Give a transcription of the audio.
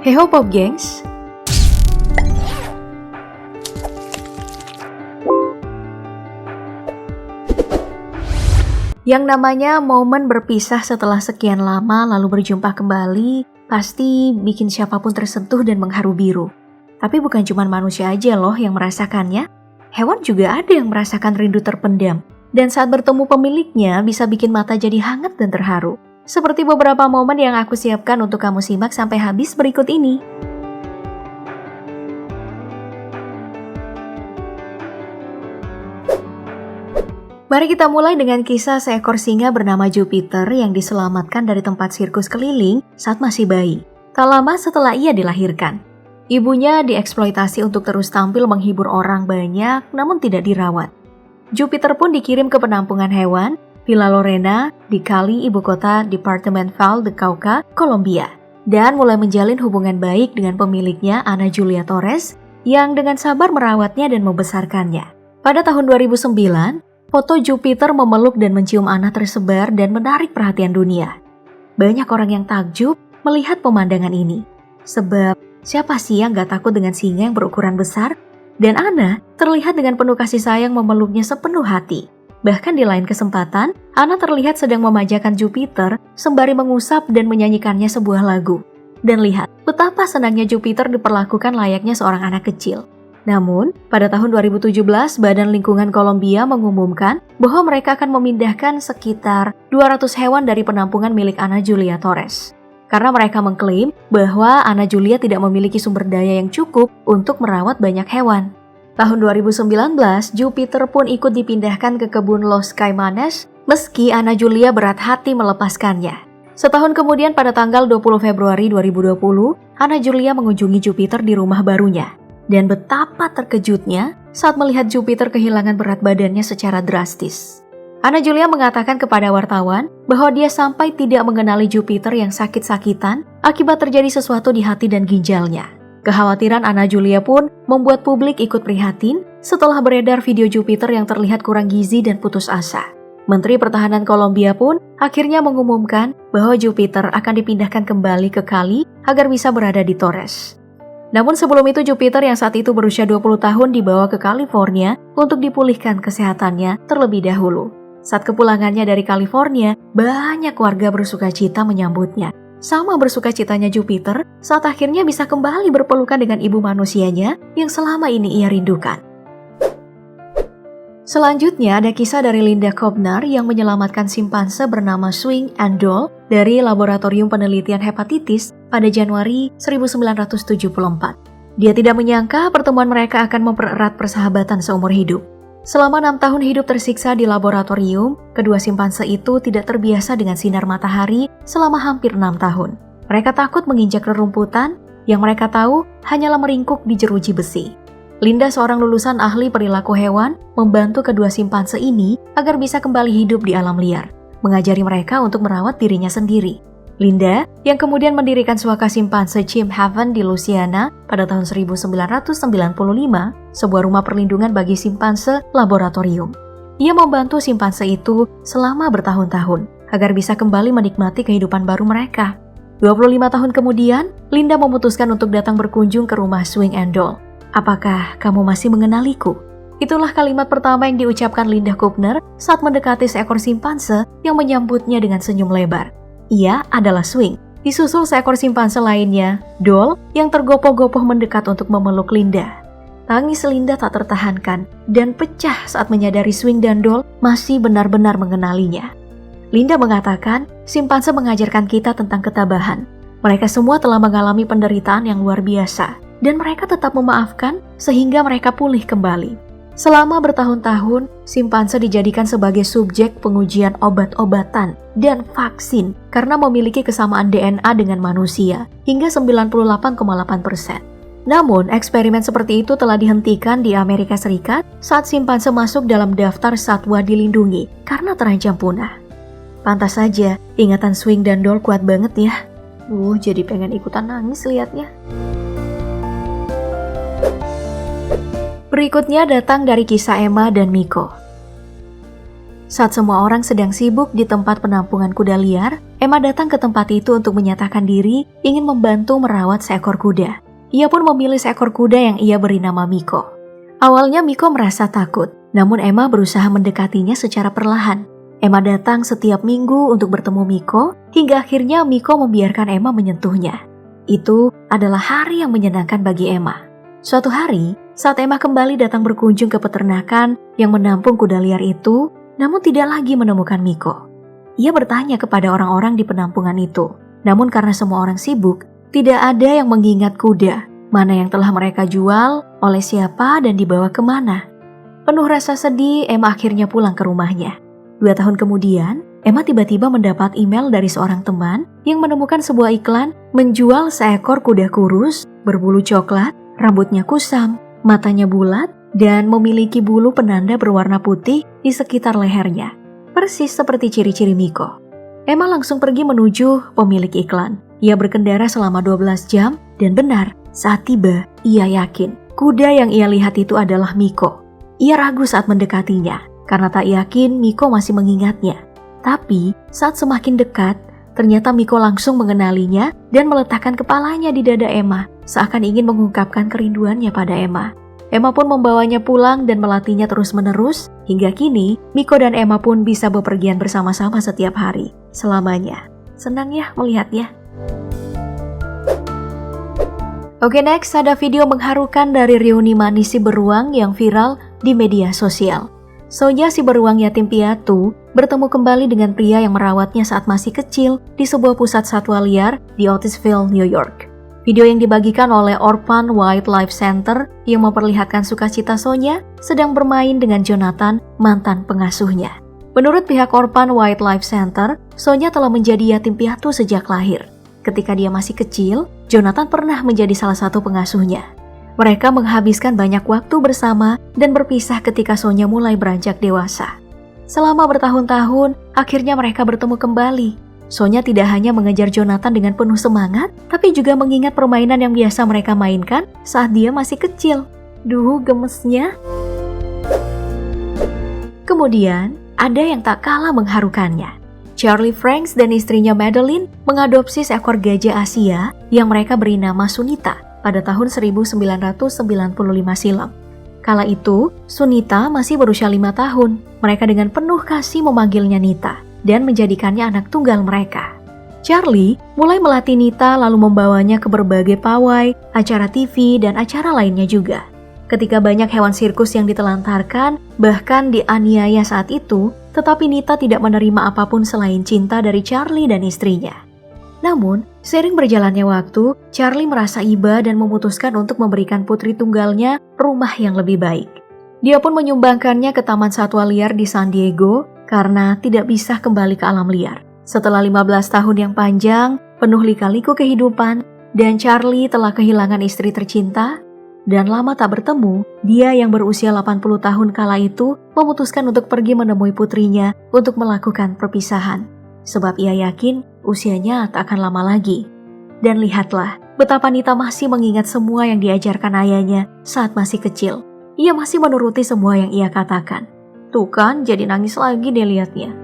Heho Pop Gengs. Yang namanya momen berpisah setelah sekian lama lalu berjumpa kembali pasti bikin siapapun tersentuh dan mengharu biru. Tapi bukan cuma manusia aja loh yang merasakannya. Hewan juga ada yang merasakan rindu terpendam. Dan saat bertemu pemiliknya bisa bikin mata jadi hangat dan terharu. Seperti beberapa momen yang aku siapkan untuk kamu simak sampai habis berikut ini. Mari kita mulai dengan kisah seekor singa bernama Jupiter yang diselamatkan dari tempat sirkus keliling saat masih bayi. Tak lama setelah ia dilahirkan. Ibunya dieksploitasi untuk terus tampil menghibur orang banyak namun tidak dirawat. Jupiter pun dikirim ke penampungan hewan Villa Lorena di Cali, ibu kota Departemen Val de Cauca, Kolombia. Dan mulai menjalin hubungan baik dengan pemiliknya Ana Julia Torres yang dengan sabar merawatnya dan membesarkannya. Pada tahun 2009, foto Jupiter memeluk dan mencium Ana tersebar dan menarik perhatian dunia. Banyak orang yang takjub melihat pemandangan ini. Sebab siapa sih yang gak takut dengan singa yang berukuran besar? Dan Ana terlihat dengan penuh kasih sayang memeluknya sepenuh hati. Bahkan di lain kesempatan, Ana terlihat sedang memanjakan Jupiter sembari mengusap dan menyanyikannya sebuah lagu. Dan lihat betapa senangnya Jupiter diperlakukan layaknya seorang anak kecil. Namun, pada tahun 2017, Badan Lingkungan Kolombia mengumumkan bahwa mereka akan memindahkan sekitar 200 hewan dari penampungan milik Ana Julia Torres. Karena mereka mengklaim bahwa Ana Julia tidak memiliki sumber daya yang cukup untuk merawat banyak hewan. Tahun 2019, Jupiter pun ikut dipindahkan ke kebun Los Caimanes meski Ana Julia berat hati melepaskannya. Setahun kemudian pada tanggal 20 Februari 2020, Ana Julia mengunjungi Jupiter di rumah barunya. Dan betapa terkejutnya saat melihat Jupiter kehilangan berat badannya secara drastis. Ana Julia mengatakan kepada wartawan bahwa dia sampai tidak mengenali Jupiter yang sakit-sakitan akibat terjadi sesuatu di hati dan ginjalnya. Kekhawatiran Ana Julia pun membuat publik ikut prihatin setelah beredar video Jupiter yang terlihat kurang gizi dan putus asa. Menteri Pertahanan Kolombia pun akhirnya mengumumkan bahwa Jupiter akan dipindahkan kembali ke Cali agar bisa berada di Torres. Namun sebelum itu Jupiter yang saat itu berusia 20 tahun dibawa ke California untuk dipulihkan kesehatannya terlebih dahulu. Saat kepulangannya dari California, banyak warga bersukacita menyambutnya. Sama bersukacitanya Jupiter saat akhirnya bisa kembali berpelukan dengan ibu manusianya yang selama ini ia rindukan. Selanjutnya ada kisah dari Linda Kovner yang menyelamatkan simpanse bernama Swing and Doll dari Laboratorium Penelitian Hepatitis pada Januari 1974. Dia tidak menyangka pertemuan mereka akan mempererat persahabatan seumur hidup. Selama 6 tahun hidup tersiksa di laboratorium, kedua simpanse itu tidak terbiasa dengan sinar matahari selama hampir 6 tahun. Mereka takut menginjak rerumputan yang mereka tahu hanyalah meringkuk di jeruji besi. Linda, seorang lulusan ahli perilaku hewan, membantu kedua simpanse ini agar bisa kembali hidup di alam liar, mengajari mereka untuk merawat dirinya sendiri. Linda, yang kemudian mendirikan suaka simpanse Chimp Haven di Louisiana pada tahun 1995, sebuah rumah perlindungan bagi simpanse laboratorium. Ia membantu simpanse itu selama bertahun-tahun agar bisa kembali menikmati kehidupan baru mereka. 25 tahun kemudian, Linda memutuskan untuk datang berkunjung ke rumah Swing and Doll. Apakah kamu masih mengenaliku? Itulah kalimat pertama yang diucapkan Linda Kovner saat mendekati seekor simpanse yang menyambutnya dengan senyum lebar. Ia adalah Swing. Disusul seekor simpanse lainnya, Doll, yang tergopoh-gopoh mendekat untuk memeluk Linda. Tangis Linda tak tertahankan dan pecah saat menyadari Swing dan Doll masih benar-benar mengenalinya. Linda mengatakan, simpanse mengajarkan kita tentang ketabahan. Mereka semua telah mengalami penderitaan yang luar biasa, dan mereka tetap memaafkan sehingga mereka pulih kembali. Selama bertahun-tahun, simpanse dijadikan sebagai subjek pengujian obat-obatan dan vaksin karena memiliki kesamaan DNA dengan manusia hingga 98,8%. Namun, eksperimen seperti itu telah dihentikan di Amerika Serikat saat simpanse masuk dalam daftar satwa dilindungi karena terancam punah. Pantas saja, ingatan Swing dan Doll kuat banget ya. Jadi pengen ikutan nangis liatnya. Berikutnya datang dari kisah Emma dan Miko. Saat semua orang sedang sibuk di tempat penampungan kuda liar, Emma datang ke tempat itu untuk menyatakan diri ingin membantu merawat seekor kuda. Ia pun memilih seekor kuda yang ia beri nama Miko. Awalnya Miko merasa takut, namun Emma berusaha mendekatinya secara perlahan. Emma datang setiap minggu untuk bertemu Miko, hingga akhirnya Miko membiarkan Emma menyentuhnya. Itu adalah hari yang menyenangkan bagi Emma. Suatu hari, saat Emma kembali datang berkunjung ke peternakan yang menampung kuda liar itu, namun tidak lagi menemukan Miko. Ia bertanya kepada orang-orang di penampungan itu, namun karena semua orang sibuk, tidak ada yang mengingat kuda, mana yang telah mereka jual, oleh siapa dan dibawa kemana. Penuh rasa sedih, Emma akhirnya pulang ke rumahnya. 2 tahun kemudian, Emma tiba-tiba mendapat email dari seorang teman yang menemukan sebuah iklan menjual seekor kuda kurus, berbulu coklat, rambutnya kusam, matanya bulat, dan memiliki bulu penanda berwarna putih di sekitar lehernya. Persis seperti ciri-ciri Miko. Emma langsung pergi menuju pemilik iklan. Ia berkendara selama 12 jam dan benar, saat tiba, ia yakin kuda yang ia lihat itu adalah Miko. Ia ragu saat mendekatinya karena tak yakin Miko masih mengingatnya. Tapi saat semakin dekat, ternyata Miko langsung mengenalinya dan meletakkan kepalanya di dada Emma, seakan ingin mengungkapkan kerinduannya pada Emma. Emma pun membawanya pulang dan melatihnya terus-menerus, hingga kini Miko dan Emma pun bisa bepergian bersama-sama setiap hari, selamanya. Senang ya melihatnya. Oke, next ada video mengharukan dari reuni manis si beruang yang viral di media sosial. Sonya si beruang yatim piatu bertemu kembali dengan pria yang merawatnya saat masih kecil di sebuah pusat satwa liar di Otisville, New York. Video yang dibagikan oleh Orphan Wildlife Center yang memperlihatkan sukacita Sonya sedang bermain dengan Jonathan, mantan pengasuhnya. Menurut pihak Orphan Wildlife Center, Sonya telah menjadi yatim piatu sejak lahir. Ketika dia masih kecil, Jonathan pernah menjadi salah satu pengasuhnya. Mereka menghabiskan banyak waktu bersama dan berpisah ketika Sonya mulai beranjak dewasa. Selama bertahun-tahun, akhirnya mereka bertemu kembali. Sonya tidak hanya mengejar Jonathan dengan penuh semangat, tapi juga mengingat permainan yang biasa mereka mainkan saat dia masih kecil. Duh, gemesnya. Kemudian, ada yang tak kalah mengharukannya. Charlie Franks dan istrinya Madeline mengadopsi seekor gajah Asia yang mereka beri nama Sunita pada tahun 1995 silam. Kala itu, Sunita masih berusia 5 tahun. Mereka dengan penuh kasih memanggilnya Nita dan menjadikannya anak tunggal mereka. Charlie mulai melatih Nita lalu membawanya ke berbagai pawai, acara TV, dan acara lainnya juga. Ketika banyak hewan sirkus yang ditelantarkan, bahkan dianiaya saat itu, tetapi Nita tidak menerima apapun selain cinta dari Charlie dan istrinya. Namun, seiring berjalannya waktu, Charlie merasa iba dan memutuskan untuk memberikan putri tunggalnya rumah yang lebih baik. Dia pun menyumbangkannya ke Taman Satwa Liar di San Diego karena tidak bisa kembali ke alam liar. Setelah 15 tahun yang panjang, penuh lika-liku kehidupan, dan Charlie telah kehilangan istri tercinta, dan lama tak bertemu, dia yang berusia 80 tahun kala itu memutuskan untuk pergi menemui putrinya untuk melakukan perpisahan. Sebab ia yakin usianya tak akan lama lagi. Dan lihatlah, betapa Nita masih mengingat semua yang diajarkan ayahnya saat masih kecil. Ia masih menuruti semua yang ia katakan. Tuh kan, jadi nangis lagi deh liatnya.